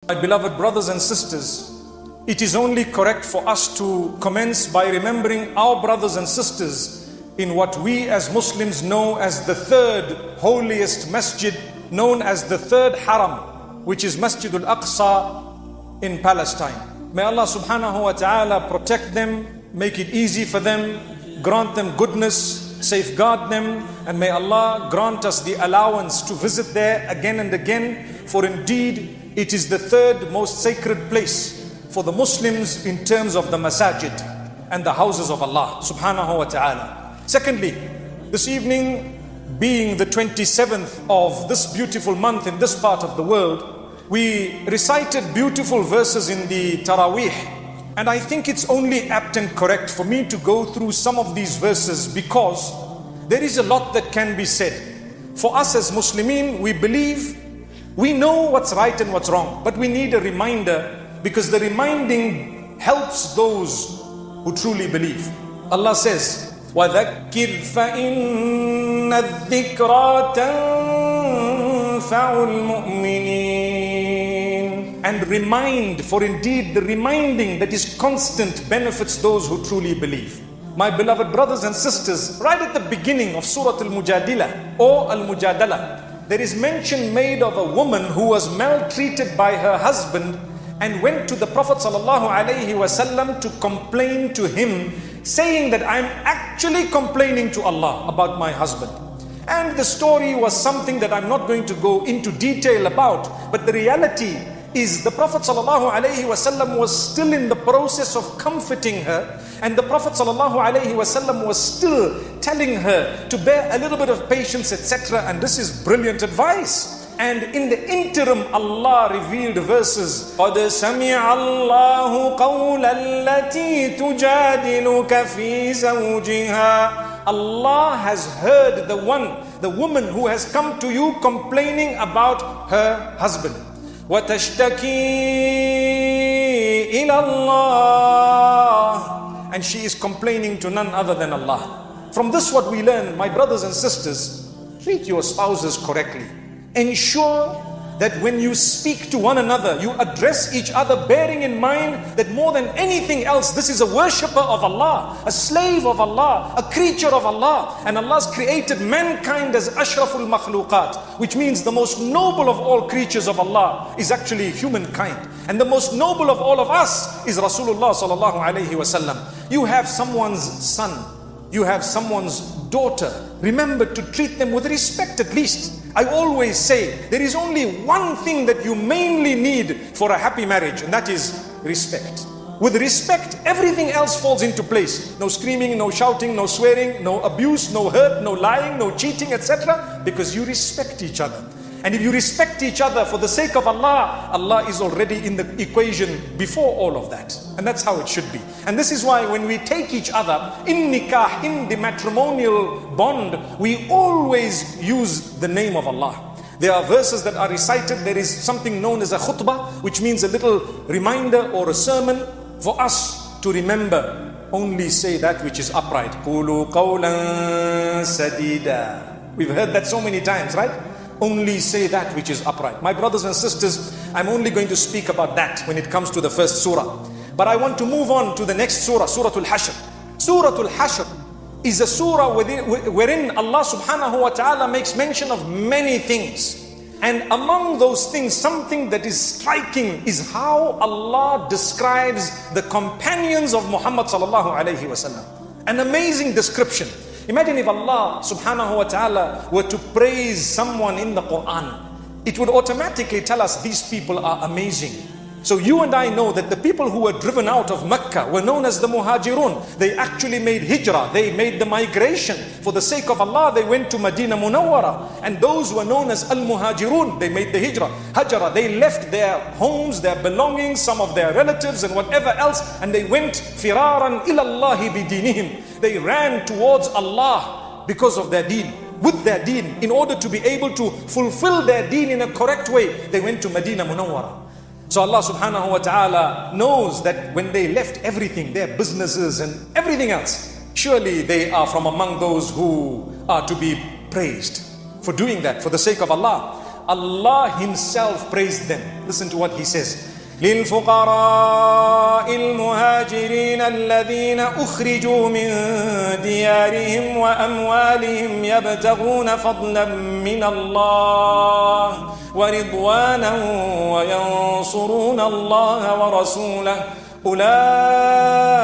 My beloved brothers and sisters, it is only correct for us to commence by remembering our brothers and sisters in what we as Muslims know as the third holiest masjid, known as the third haram, which is Masjid-e-Aqsa in Palestine. May Allah subhanahu wa ta'ala protect them, make it easy for them, grant them goodness, safeguard them, and may Allah grant us the allowance to visit there again and again, for indeed it is the third most sacred place for the Muslims in terms of the masajid and the houses of Allah subhanahu wa ta'ala. Secondly, this evening being the 27th of this beautiful month in this part of the world, we recited beautiful verses in the Taraweeh. And I think it's only apt and correct for me to go through some of these verses, because there is a lot that can be said. For us as Muslimin, we believe, we know what's right and what's wrong, but we need a reminder, because the reminding helps those who truly believe. Allah says, وَذَكِّرْ فَإِنَّ الذِّكْرَى تَنْفَعُ الْمُؤْمِنِينَ. And remind, for indeed the reminding that is constant benefits those who truly believe. My beloved brothers and sisters, right at the beginning of Surah Al-Mujadila or Al-Mujadala, there is mention made of a woman who was maltreated by her husband and went to the Prophet ﷺ to complain to him, saying that I'm actually complaining to Allah about my husband. And the story was something that I'm not going to go into detail about, but the reality is the Prophet ﷺ was still in the process of comforting her, and the Prophet ﷺ was still telling her to bear a little bit of patience, etc. And this is brilliant advice. And in the interim, Allah revealed verses. قَدْ سَمِعَ اللَّهُ قَوْلَ الَّتِي تُجَادِلُكَ فِي زَوْجِهَا. Allah has heard the woman who has come to you complaining about her husband. وَتَشْتَكِي إِلَى اللَّهِ. And she is complaining to none other than Allah. From this what we learn, my brothers and sisters, treat your spouses correctly. Ensure that when you speak to one another, you address each other bearing in mind that more than anything else, this is a worshipper of Allah, a slave of Allah, a creature of Allah. And Allah's created mankind as ashraful makhluqat, which means the most noble of all creatures of Allah is actually humankind. And the most noble of all of us is Rasulullah sallallahu alayhi wasallam. You have someone's son, you have someone's daughter. Remember to treat them with respect at least. I always say there is only one thing that you mainly need for a happy marriage, and that is respect. With respect, everything else falls into place. No screaming, no shouting, no swearing, no abuse, no hurt, no lying, no cheating, etc. Because you respect each other. And if you respect each other for the sake of Allah, Allah is already in the equation before all of that. And that's how it should be. And this is why when we take each other in nikah, in the matrimonial bond, we always use the name of Allah. There are verses that are recited. There is something known as a khutbah, which means a little reminder or a sermon for us to remember. Only say that which is upright. قُولُوا قَوْلًا سَدِيدًا. We've heard that so many times, right? Only say that which is upright. My brothers and sisters, I'm only going to speak about that when it comes to the first surah. But I want to move on to the next surah, Surah Al-Hashr. Surah Al-Hashr is a surah wherein Allah subhanahu wa ta'ala makes mention of many things. And among those things, something that is striking is how Allah describes the companions of Muhammad sallallahu alayhi wasallam. An amazing description. Imagine if Allah subhanahu wa ta'ala were to praise someone in the Quran, it would automatically tell us these people are amazing. So you and I know that the people who were driven out of Mecca were known as the Muhajirun. They actually made hijrah, they made the migration. For the sake of Allah, they went to Medina Munawwara. And those were known as Al-Muhajirun, they made the hijrah. Hajara, they left their homes, their belongings, some of their relatives and whatever else, and they went firaran ilallahi bidinihim. They ran towards Allah because of their deen, with their deen. In order to be able to fulfill their deen in a correct way, they went to Medina Munawwara. So Allah subhanahu wa ta'ala knows that when they left everything, their businesses and everything else, surely they are from among those who are to be praised for doing that for the sake of Allah. Allah Himself praised them. Listen to what He says. للفقراء المهاجرين الذين أخرجوا من ديارهم وأموالهم يبتغون فضلا من الله ورضوانا وينصرون الله ورسوله أولئك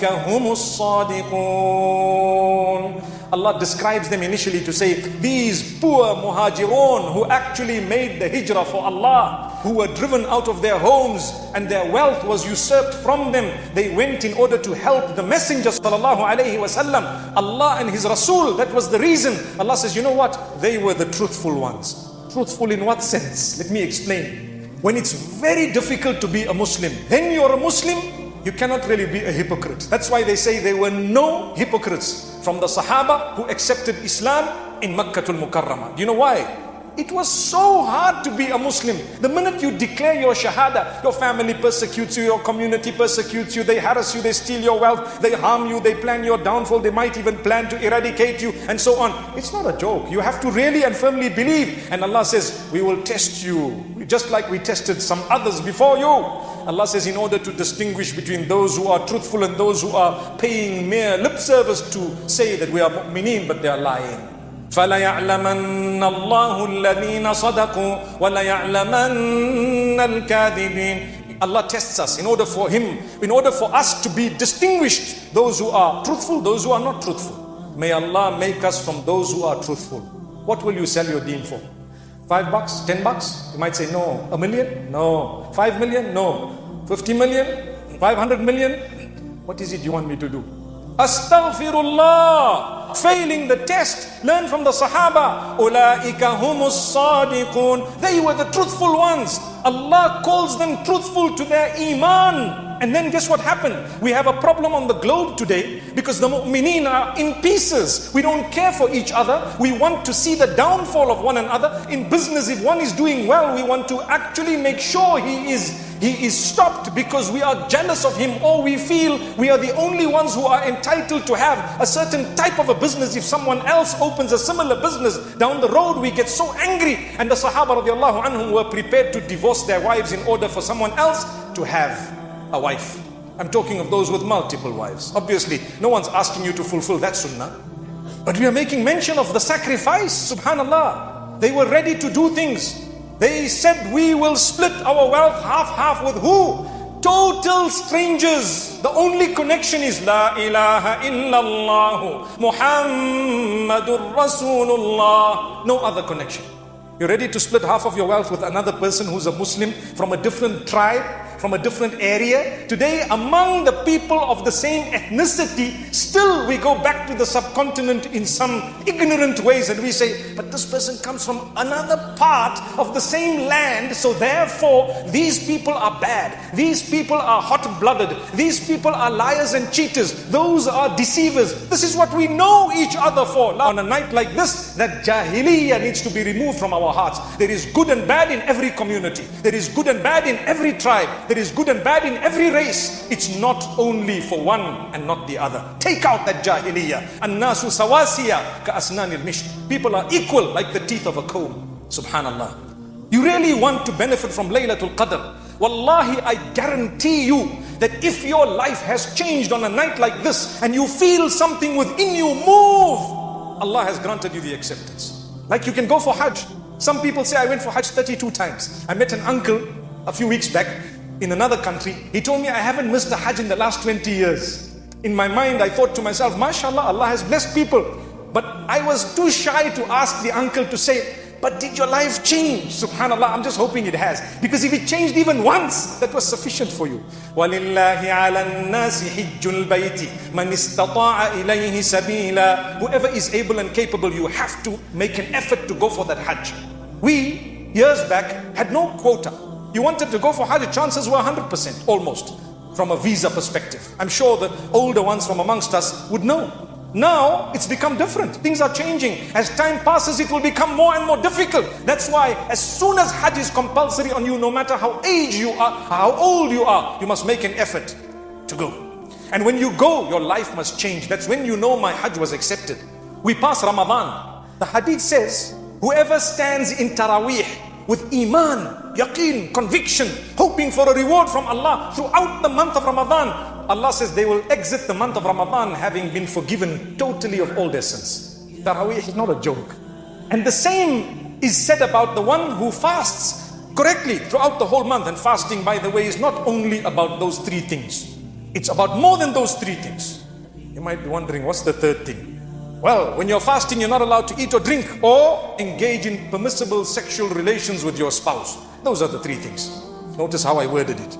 هم الصادقون. Allah describes them initially to say, these poor muhajirun who actually made the hijrah for Allah, who were driven out of their homes and their wealth was usurped from them. They went in order to help the Messenger sallallahu alaihi wasallam, Allah and His Rasul. That was the reason. Allah says, you know what? They were the truthful ones. Truthful in what sense? Let me explain. When it's very difficult to be a Muslim, then you're a Muslim, you cannot really be a hypocrite. That's why they say there were no hypocrites from the Sahaba who accepted Islam in Makkatul Mukarramah. Do you know why? It was so hard to be a Muslim. The minute you declare your Shahada, your family persecutes you, your community persecutes you, they harass you, they steal your wealth, they harm you, they plan your downfall, they might even plan to eradicate you, and so on. It's not a joke. You have to really and firmly believe. And Allah says, we will test you, just like we tested some others before you. Allah says, in order to distinguish between those who are truthful and those who are paying mere lip service to say that we are mu'mineen, but they are lying. فَلَيَعْلَمَنَّ اللَّهُ الَّذِينَ صَدَقُوا وَلَيَعْلَمَنَّ الْكَاذِبِينَ. Allah tests us in order for us to be distinguished, those who are truthful, those who are not truthful. May Allah make us from those who are truthful. What will you sell your deen for? $5, $10? You might say, no. $1 million? No. 5 million? No. 50 million? 500 million? What is it you want me to do? Astaghfirullah. Failing the test, learn from the Sahaba. Ulaika humus sadiqun. They were the truthful ones. Allah calls them truthful to their iman. And then guess what happened? We have a problem on the globe today because the mu'mineen are in pieces. We don't care for each other. We want to see the downfall of one another. In business, if one is doing well, we want to actually make sure he is stopped because we are jealous of him, or we feel we are the only ones who are entitled to have a certain type of a business. If someone else opens a similar business down the road, we get so angry. And the Sahaba radiallahu anhum were prepared to divorce their wives in order for someone else to have a wife. I'm talking of those with multiple wives. Obviously, no one's asking you to fulfill that sunnah. But we are making mention of the sacrifice, subhanallah. They were ready to do things. They said, we will split our wealth half with who? Total strangers. The only connection is La ilaha illallah Muhammadur Rasulullah. No other connection. You're ready to split half of your wealth with another person who's a Muslim from a different tribe, from a different area. Today, among the people of the same ethnicity, still we go back to the subcontinent in some ignorant ways and we say, but this person comes from another part of the same land, so therefore these people are bad, these people are hot-blooded, these people are liars and cheaters, those are deceivers. This is what we know each other for. On a night like this, that jahiliyyah needs to be removed from our hearts. There is good and bad in every community. There is good and bad in every tribe. There is good and bad in every race. It's not only for one and not the other. Take out that jahiliyyah. An-nasu sawasiya ka asnanil misht. People are equal like the teeth of a comb. Subhanallah. You really want to benefit from Laylatul Qadr? Wallahi, I guarantee you that if your life has changed on a night like this and you feel something within you move, Allah has granted you the acceptance. Like you can go for Hajj. Some people say, I went for Hajj 32 times. I met an uncle a few weeks back in another country. He told me, I haven't missed a Hajj in the last 20 years. In my mind, I thought to myself, MashaAllah, Allah has blessed people. But I was too shy to ask the uncle to say, but did your life change? Subhanallah, I'm just hoping it has. Because if it changed even once, that was sufficient for you. وَلِلَّهِ عَلَى النَّاسِ حِجُّ الْبَيْتِ مَنِ اسْتَطَاعَ إِلَيْهِ سَبِيلًا. Whoever is able and capable, you have to make an effort to go for that Hajj. We, years back, had no quota. You wanted to go for Hajj, chances were 100%, almost, from a visa perspective. I'm sure the older ones from amongst us would know. Now, it's become different. Things are changing. As time passes, it will become more and more difficult. That's why, as soon as Hajj is compulsory on you, no matter how aged you are, how old you are, you must make an effort to go. And when you go, your life must change. That's when you know my Hajj was accepted. We pass Ramadan. The hadith says, Whoever stands in Taraweeh with iman, yaqeen, conviction, hoping for a reward from Allah throughout the month of Ramadan, Allah says they will exit the month of Ramadan having been forgiven totally of all their sins. Taraweeh is not a joke. And the same is said about the one who fasts correctly throughout the whole month. And fasting, by the way, is not only about those three things. It's about more than those three things. You might be wondering, what's the third thing? Well, when you're fasting, you're not allowed to eat or drink or engage in permissible sexual relations with your spouse. Those are the three things. Notice how I worded it.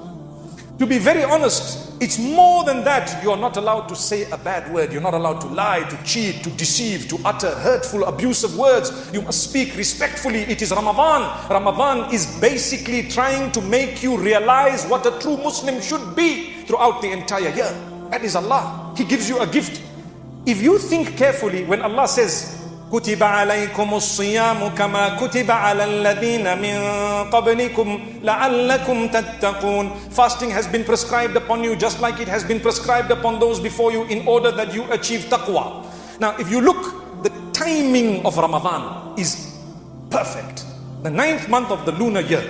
To be very honest, it's more than that. You're not allowed to say a bad word. You're not allowed to lie, to cheat, to deceive, to utter hurtful, abusive words. You must speak respectfully. It is Ramadan. Ramadan is basically trying to make you realize what a true Muslim should be throughout the entire year. That is Allah. He gives you a gift. If you think carefully, when Allah says, كُتِبَ عَلَيْكُمُ الصِّيَامُ كَمَا كُتِبَ عَلَى الَّذِينَ مِن قَبْلِكُمْ لَعَلَّكُمْ تَتَّقُونَ. Fasting has been prescribed upon you just like it has been prescribed upon those before you in order that you achieve taqwa. Now, if you look, the timing of Ramadan is perfect. The 9th month of the lunar year,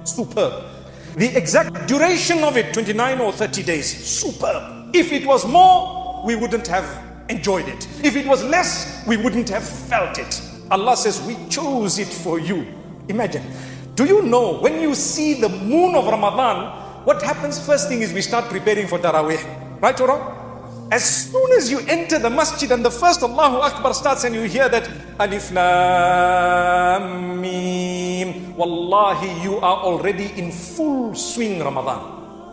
superb. The exact duration of it, 29 or 30 days, superb. If it was more, we wouldn't have enjoyed it. If it was less, we wouldn't have felt it. Allah says, we chose it for you. Imagine. Do you know, when you see the moon of Ramadan, what happens? First thing is we start preparing for Taraweeh. Right or wrong? As soon as you enter the masjid and the first Allahu Akbar starts and you hear that Alif Lam Mim, Wallahi, you are already in full swing Ramadan.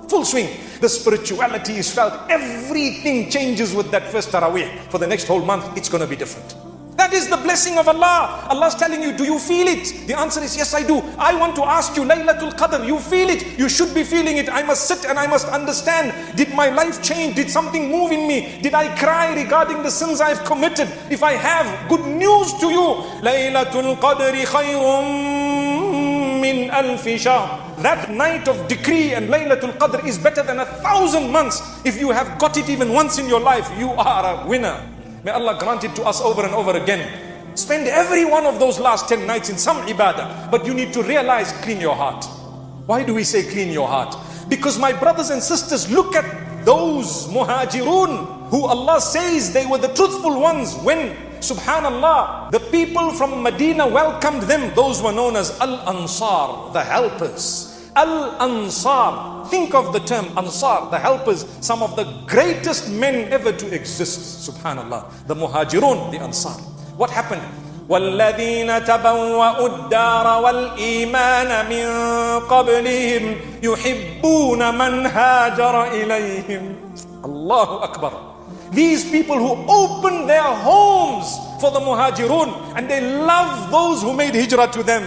Full swing. The spirituality is felt. Everything changes with that first Taraweeh. For the next whole month, it's going to be different. That is the blessing of Allah. Allah's telling you, do you feel it? The answer is yes, I do. I want to ask you, Laylatul Qadr, you feel it? You should be feeling it. I must sit and I must understand. Did my life change? Did something move in me? Did I cry regarding the sins I've committed? If I have, good news to you. Laylatul Qadri khayrun min alfi shahr. That night of decree and Laylatul Qadr is better than 1,000 months. If you have got it even once in your life, you are a winner. May Allah grant it to us over and over again. Spend every one of those last 10 nights in some ibadah. But you need to realize, clean your heart. Why do we say clean your heart? Because my brothers and sisters, look at those muhajirun who Allah says they were the truthful ones when, subhanallah, the people from Medina welcomed them. Those were known as Al-Ansar, the helpers. Al-Ansar. Think of the term Ansar, the helpers. Some of the greatest men ever to exist. Subhanallah. The Muhajirun, the Ansar. What happened? وَالَّذِينَ تَبَوَّأُوا الدَّارَ وَالْإِيمَانَ مِن قَبْلِهِمْ يُحِبُّونَ مَنْ هَاجَرَ إِلَيْهِمْ. Allahu Akbar. These people who opened their homes for the Muhajirun and they love those who made hijrah to them.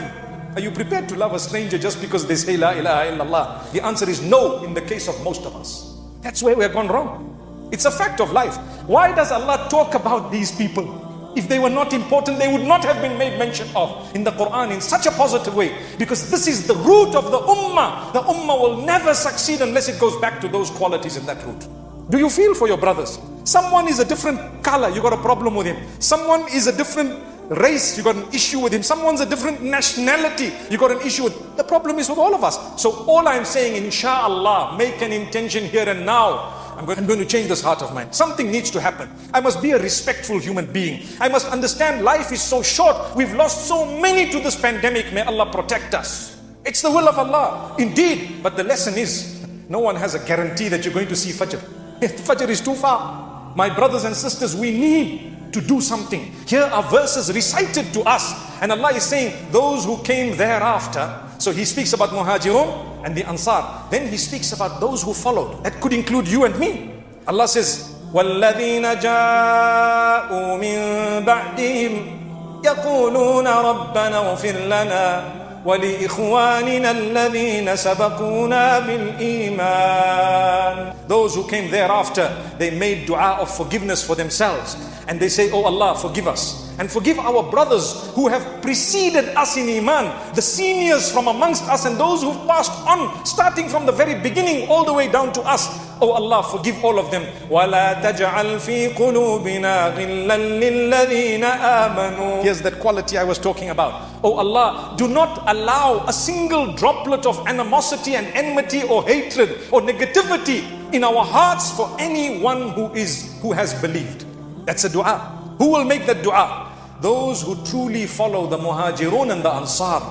Are you prepared to love a stranger just because they say La ilaha illallah? The answer is no in the case of most of us. That's where we have gone wrong. It's a fact of life. Why does Allah talk about these people? If they were not important, they would not have been made mention of in the Quran in such a positive way. Because this is the root of the ummah. The ummah will never succeed unless it goes back to those qualities in that root. Do you feel for your brothers? Someone is a different color, you got a problem with him. Someone is a different race, you got an issue with him. Someone's a different nationality, you got an issue with. The problem is with all of us. So all I'm saying, inshallah, make an intention here and now. I'm going to change this heart of mine. Something needs to happen. I must be a respectful human being. I must understand life is so short. We've lost so many to this pandemic. May Allah protect us. It's the will of Allah, indeed. But the lesson is, no one has a guarantee that you're going to see Fajr. Fajr is too far. My brothers and sisters, we need to do something. Here are verses recited to us. And Allah is saying, those who came thereafter. So He speaks about Muhajirun and the Ansar. Then He speaks about those who followed. That could include you and me. Allah says, وَالَّذِينَ جَاءُوا مِن بَعْدِهِمْ يَقُولُونَ رَبَّنَا اغْفِرْ لَنَا وَلِإِخْوَانِنَا الَّذِينَ سَبَقُونَا بِالْإِيمَانِ. Those who came thereafter, they made dua of forgiveness for themselves and they say, oh Allah, forgive us and forgive our brothers who have preceded us in Iman, the seniors from amongst us and those who've passed on, starting from the very beginning all the way down to us. Oh Allah, forgive all of them. وَلَا تَجْعَلْ فِي قُلُوبِنَا غِلًّا لِلَّذِينَ آمَنُوا. Here's that quality I was talking about. Oh Allah, do not allow a single droplet of animosity and enmity or hatred or negativity in our hearts for anyone who has believed. That's a dua. Who will make that dua? Those who truly follow the Muhajirun and the Ansar.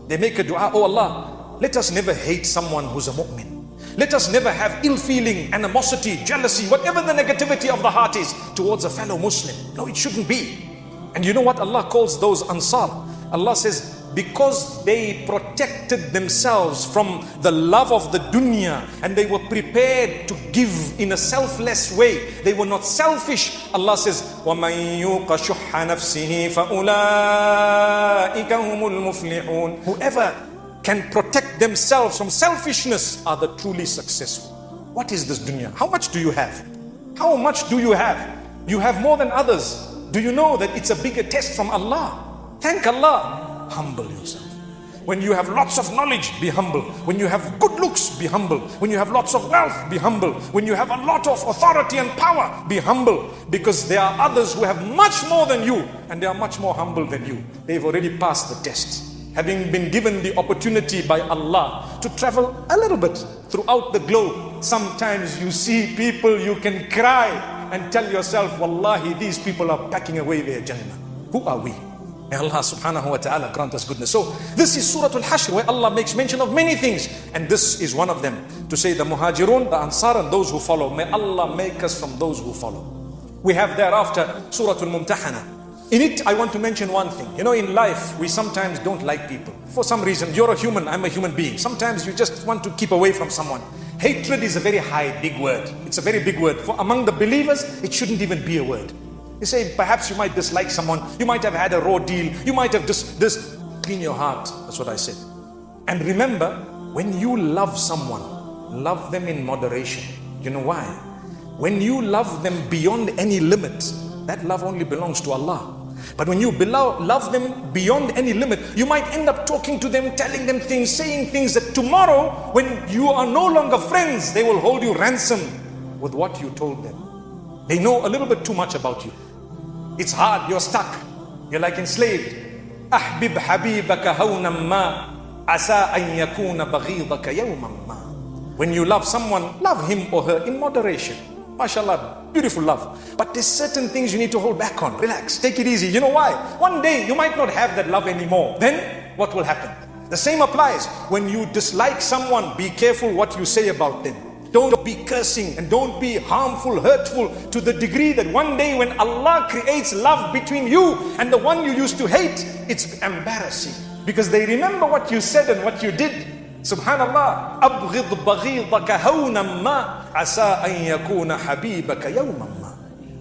They make a dua, oh Allah, let us never hate someone who's a mu'min. Let us never have ill feeling, animosity, jealousy, whatever the negativity of the heart is towards a fellow Muslim. No, it shouldn't be. And you know what Allah calls those Ansar? Allah says, because they protected themselves from the love of the dunya and they were prepared to give in a selfless way. They were not selfish. Allah says, وَمَن يُوقَ شُحَّ نَفْسِهِ فَأُولَٰئِكَ هُمُ الْمُفْلِحُونَ. Whoever can protect themselves from selfishness are the truly successful. What is this dunya? How much do you have? How much do you have? You have more than others. Do you know that it's a bigger test from Allah? Thank Allah. Humble yourself. When you have lots of knowledge, be humble. When you have good looks, be humble. When you have lots of wealth, be humble. When you have a lot of authority and power, be humble. Because there are others who have much more than you and they are much more humble than you. They've already passed the test. Having been given the opportunity by Allah to travel a little bit throughout the globe. Sometimes you see people, you can cry and tell yourself, Wallahi, these people are packing away their Jannah. Who are we? May Allah subhanahu wa ta'ala grant us goodness. So this is Surah Al-Hashr where Allah makes mention of many things. And this is one of them. To say the Muhajirun, the Ansar and those who follow. May Allah make us from those who follow. We have thereafter Surah Al-Mumtahana. In it, I want to mention one thing. You know, in life, we sometimes don't like people. For some reason, you're a human, I'm a human being. Sometimes you just want to keep away from someone. Hatred is a very big word. It's a very big word. For among the believers, it shouldn't even be a word. You say, perhaps you might dislike someone. You might have had a raw deal. You might have just clean your heart. That's what I said. And remember, when you love someone, love them in moderation. You know why? When you love them beyond any limit, that love only belongs to Allah. But when you love them beyond any limit, you might end up talking to them, telling them things, saying things that tomorrow, when you are no longer friends, they will hold you ransom with what you told them. They know a little bit too much about you. It's hard, you're stuck. You're like enslaved. أحبب حبيبك هونا ما عسى أن يكون بغيضك يوما ما. When you love someone, love him or her in moderation. MashaAllah, beautiful love. But there's certain things you need to hold back on. Relax, take it easy. You know why? One day you might not have that love anymore. Then what will happen? The same applies. When you dislike someone, be careful what you say about them. Don't be cursing and don't be harmful, hurtful to the degree that one day when Allah creates love between you and the one you used to hate, it's embarrassing. Because they remember what you said and what you did. Subhanallah. أبغض بغيضك هونا ما عسى أن يكون حبيبك يوما ما.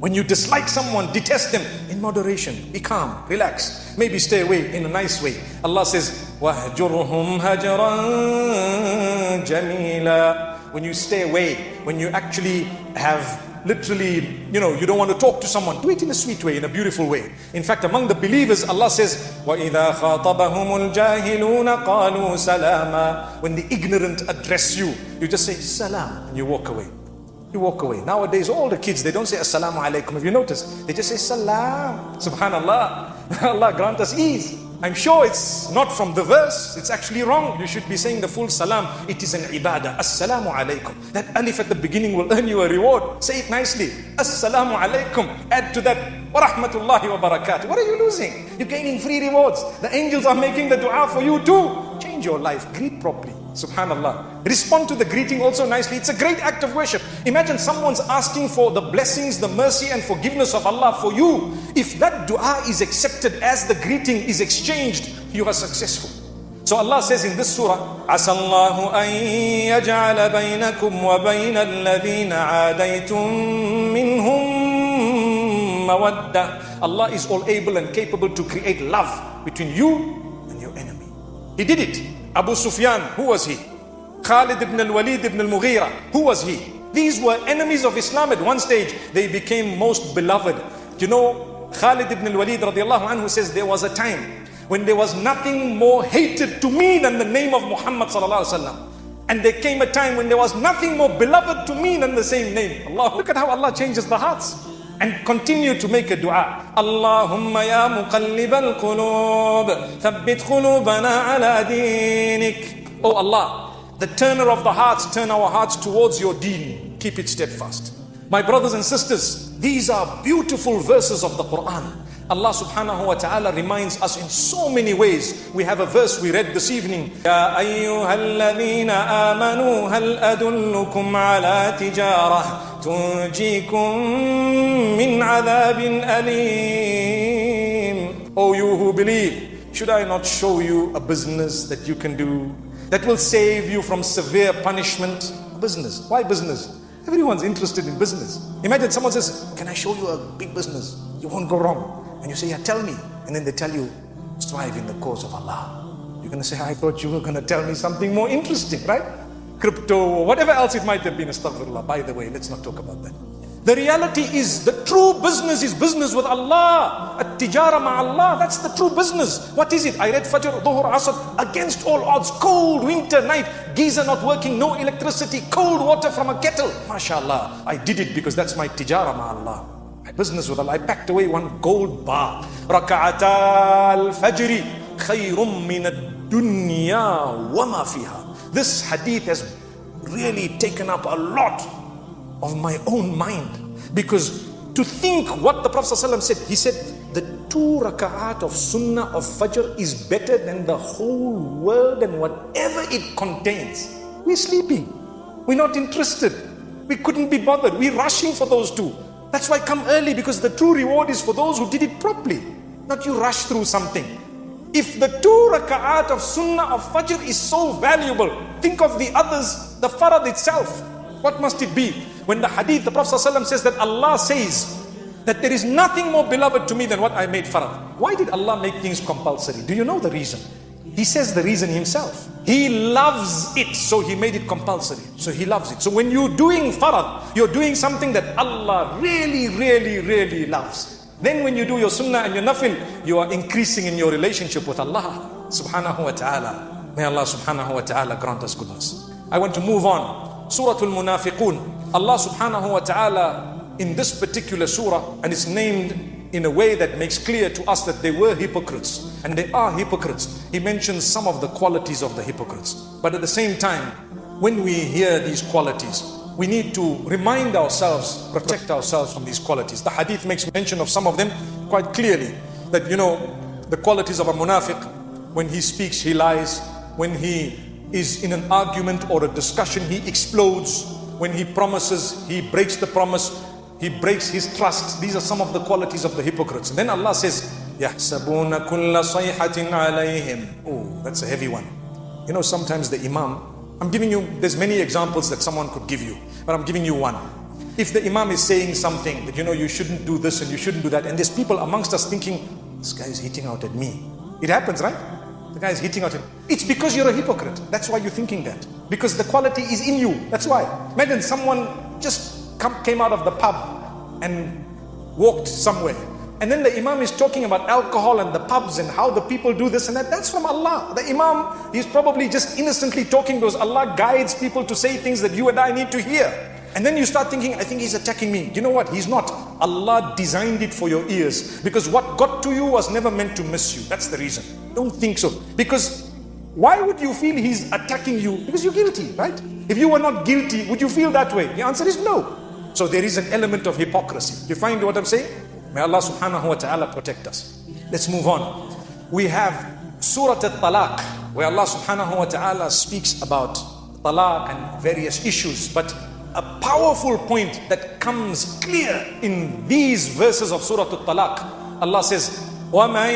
When you dislike someone, detest them in moderation. Be calm, relax. Maybe stay away in a nice way. Allah says, وَهْجُرْهُمْ هَجْرًا جَمِيلًا. When you stay away, when you actually have literally, you don't want to talk to someone, do it in a sweet way, in a beautiful way. In fact, among the believers, Allah says, وَإِذَا خَاطَبَهُمُ الْجَاهِلُونَ قَالُوا سَلَامًا. When the ignorant address you, you just say, salam, and you walk away. You walk away. Nowadays, all the kids, they don't say assalamu alaikum. Have you noticed? They just say salam. Subhanallah. Allah grant us ease. I'm sure it's not from the verse. It's actually wrong. You should be saying the full salam. It is an ibadah. Assalamu alaikum. That alif at the beginning will earn you a reward. Say it nicely. Assalamu alaikum. Add to that wa rahmatullahi wa barakatuh. What are you losing? You're gaining free rewards. The angels are making the dua for you too. Change your life. Greet properly. Subhanallah. Respond to the greeting also nicely. It's a great act of worship. Imagine someone's asking for the blessings, the mercy and forgiveness of Allah for you. If that dua is accepted as the greeting is exchanged, you are successful. So Allah says in this surah, عَسَى اللَّهُ أَن يَجْعَلَ بَيْنَكُمْ وَبَيْنَ الَّذِينَ عَادَيْتُم مِّنْهُم مَّوَدَّةً. Allah is all able and capable to create love between you and your enemy. He did it. Abu Sufyan, who was he? Khalid ibn al-Walid ibn al-Mughira, who was he? These were enemies of Islam at one stage. They became most beloved. You know, Khalid ibn al-Walid radiallahu anhu says, there was a time when there was nothing more hated to me than the name of Muhammad sallallahu alaihi wasallam. And there came a time when there was nothing more beloved to me than the same name. Allah, look at how Allah changes the hearts. And continue to make a dua. Allahumma ya muqallibal qulub, thabbit qulubana ala dinik. Oh Allah, the turner of the hearts, turn our hearts towards your deen. Keep it steadfast. My brothers and sisters, these are beautiful verses of the Quran. Allah subhanahu wa ta'ala reminds us in so many ways. We have a verse we read this evening. Ya ayyuhalladhina amanu hal adullukum ala tijarah tunjikum min adhabin alim. Oh, you who believe, should I not show you a business that you can do that will save you from severe punishment? Business. Why business? Everyone's interested in business. Imagine someone says, can I show you a big business? You won't go wrong. And you say, yeah, tell me. And then they tell you, strive in the cause of Allah. You're going to say, I thought you were going to tell me something more interesting, right? Crypto, or whatever else it might have been. Astaghfirullah. By the way, let's not talk about that. The reality is, the true business is business with Allah. At-tijara ma'Allah, that's the true business. What is it? I read Fajr, Dhuhr, Asr, against all odds, cold winter night, geyser not working, no electricity, cold water from a kettle. MashaAllah, I did it because that's my tijara ma'Allah. My business with Allah. I packed away one gold bar. Raka'ata al-fajri khayrum min ad-dunya wa ma fiha. This hadith has really taken up a lot of my own mind, because to think what the Prophet ﷺ said, he said the 2 raka'at of sunnah of fajr is better than the whole world and whatever it contains. We're sleeping, we're not interested, we couldn't be bothered, we're rushing for those 2. That's why come early, because the true reward is for those who did it properly, not you rush through something. If the 2 raka'at of sunnah of fajr is so valuable, think of the others, the farad itself. What must it be? When the hadith, the Prophet ﷺ says that Allah says that there is nothing more beloved to me than what I made farad. Why did Allah make things compulsory? Do you know the reason? He says the reason himself. He loves it, so he made it compulsory. So he loves it. So when you're doing farad, you're doing something that Allah really, really, really loves. Then when you do your sunnah and your nafil, you are increasing in your relationship with Allah subhanahu wa ta'ala. May Allah subhanahu wa ta'ala grant us goodness. I want to move on. Surah Al-Munafiqun. Allah subhanahu wa ta'ala in this particular surah, and it's named in a way that makes clear to us that they were hypocrites, and they are hypocrites. He mentions some of the qualities of the hypocrites. But at the same time, when we hear these qualities, we need to remind ourselves, protect ourselves from these qualities. The hadith makes mention of some of them quite clearly. That, you know, the qualities of a munafiq: when he speaks, he lies. When he is in an argument or a discussion, he explodes. When he promises, he breaks the promise. He breaks his trust. These are some of the qualities of the hypocrites. And then Allah says, يَحْسَبُونَ كُلَّ صَيْحَةٍ عَلَيْهِمْ. Oh, that's a heavy one. You know, sometimes the imam, I'm giving you, there's many examples that someone could give you, but I'm giving you one. If the imam is saying something that, you know, you shouldn't do this and you shouldn't do that, and there's people amongst us thinking, this guy is hitting out at me. It happens, right? The guy is hitting out at me. It's because you're a hypocrite. That's why you're thinking that. Because the quality is in you. That's why. Imagine someone just came out of the pub and walked somewhere, and then the imam is talking about alcohol and the pubs and how the people do this and that. That's from Allah. The imam is probably just innocently talking, because Allah guides people to say things that you and I need to hear. And then you start thinking, I think he's attacking me. You know what? He's not. Allah designed it for your ears, because what got to you was never meant to miss you. That's the reason. Don't think so. Because why would you feel he's attacking you? Because you're guilty, right? If you were not guilty, would you feel that way? The answer is no. So there is an element of hypocrisy. You find what I'm saying? May Allah subhanahu wa ta'ala protect us. Let's move on. We have Surah Al-Talaq, where Allah subhanahu wa ta'ala speaks about talaq and various issues. But a powerful point that comes clear in these verses of Surah Al-Talaq, Allah says, وَمَنْ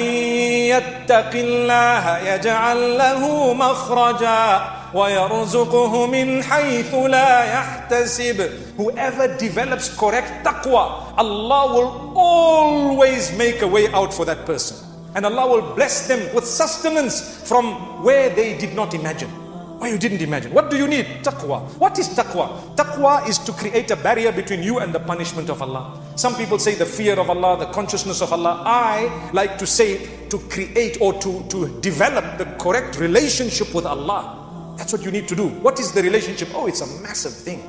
يَتَّقِ اللَّهَ يَجْعَلْ لَهُ مَخْرَجًا وَيَرْزُقُهُ مِنْ حَيْثُ لَا يَحْتَسِبُ. Whoever develops correct taqwa, Allah will always make a way out for that person. And Allah will bless them with sustenance from where they did not imagine. Why you didn't imagine? What do you need? Taqwa. What is taqwa? Taqwa is to create a barrier between you and the punishment of Allah. Some people say the fear of Allah, the consciousness of Allah. I like to say to create or to develop the correct relationship with Allah. That's what you need to do. What is the relationship? Oh, it's a massive thing.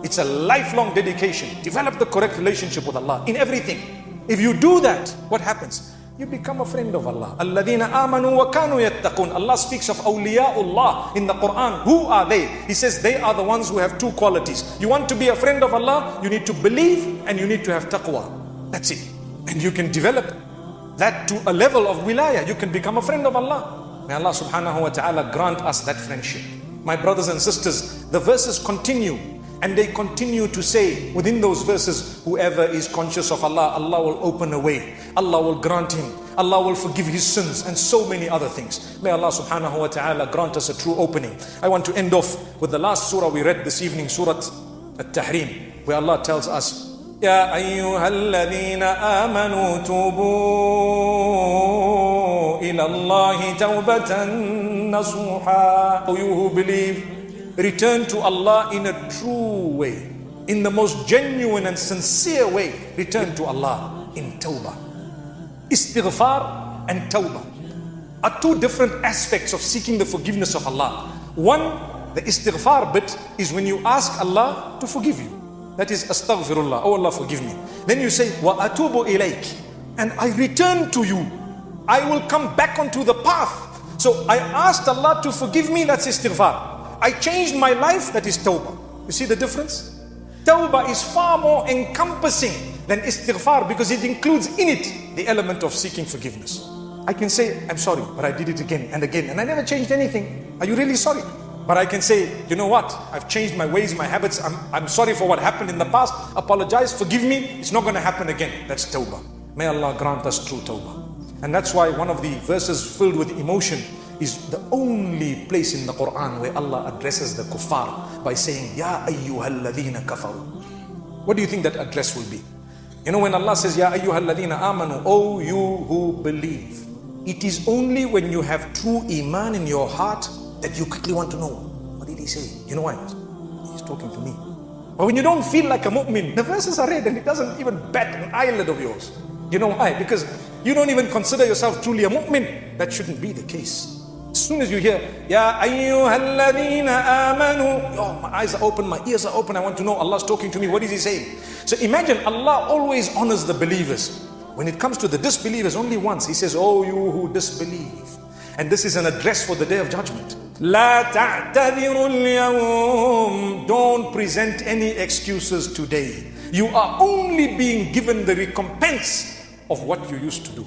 It's a lifelong dedication. Develop the correct relationship with Allah in everything. If you do that, what happens? You become a friend of Allah. الَّذِينَ آمَنُوا وَكَانُوا يَتَّقُونَ. Allah speaks of awliyaullah in the Quran. Who are they? He says they are the ones who have two qualities. You want to be a friend of Allah, you need to believe and you need to have taqwa. That's it. And you can develop that to a level of wilayah. You can become a friend of Allah. May Allah subhanahu wa ta'ala grant us that friendship. My brothers and sisters, the verses continue. And they continue to say within those verses, whoever is conscious of Allah, Allah will open a way. Allah will grant him. Allah will forgive his sins and so many other things. May Allah subhanahu wa ta'ala grant us a true opening. I want to end off with the last surah we read this evening, Surah At-Tahrim, where Allah tells us, Ya ayyuhalladhina amanu tubu ila Allahi tawbatan nasuha. O you who believe, return to Allah in a true way, in the most genuine and sincere way. Return to Allah in tawbah. Istighfar and tawbah are two different aspects of seeking the forgiveness of Allah. One, the istighfar bit, is when you ask Allah to forgive you. That is astaghfirullah, oh Allah forgive me. Then you say wa atubu ilayk, and I return to you. I will come back onto the path. So I asked Allah to forgive me, that's istighfar. I changed my life, that is tawbah. You see the difference? Tawbah is far more encompassing than istighfar because it includes in it the element of seeking forgiveness. I can say, I'm sorry, but I did it again and again and I never changed anything. Are you really sorry? But I can say, you know what? I've changed my ways, my habits. I'm sorry for what happened in the past. Apologize, forgive me. It's not going to happen again. That's tawbah. May Allah grant us true tawbah. And that's why one of the verses filled with emotion is the only place in the Quran where Allah addresses the kuffar by saying, Ya ayyuhalladhina kafaru. What do you think that address will be? You know, when Allah says, Ya ayyuhalladhina amanu, oh you who believe, it is only when you have true iman in your heart that you quickly want to know, what did he say? You know why? He's talking to me. But when you don't feel like a mu'min, the verses are read and it doesn't even bat an eyelid of yours. You know why? Because you don't even consider yourself truly a mu'min. That shouldn't be the case. As soon as you hear, Ya ayyuhalladhina amanu, oh, my eyes are open, my ears are open, I want to know, Allah's talking to me, what is he saying? So imagine Allah always honors the believers. When it comes to the disbelievers, only once, he says, oh you who disbelieve. And this is an address for the day of judgment. La ta'tadhiru al-yawm. Don't present any excuses today. You are only being given the recompense of what you used to do.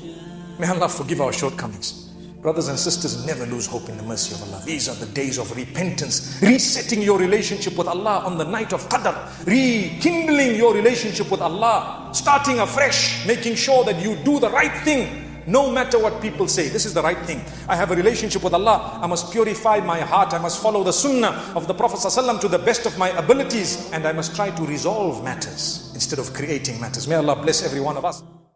May Allah forgive our shortcomings. Brothers and sisters, never lose hope in the mercy of Allah. These are the days of repentance, resetting your relationship with Allah on the night of Qadr, rekindling your relationship with Allah, starting afresh, making sure that you do the right thing, no matter what people say. This is the right thing. I have a relationship with Allah. I must purify my heart. I must follow the sunnah of the Prophet ﷺ to the best of my abilities, and I must try to resolve matters instead of creating matters. May Allah bless every one of us.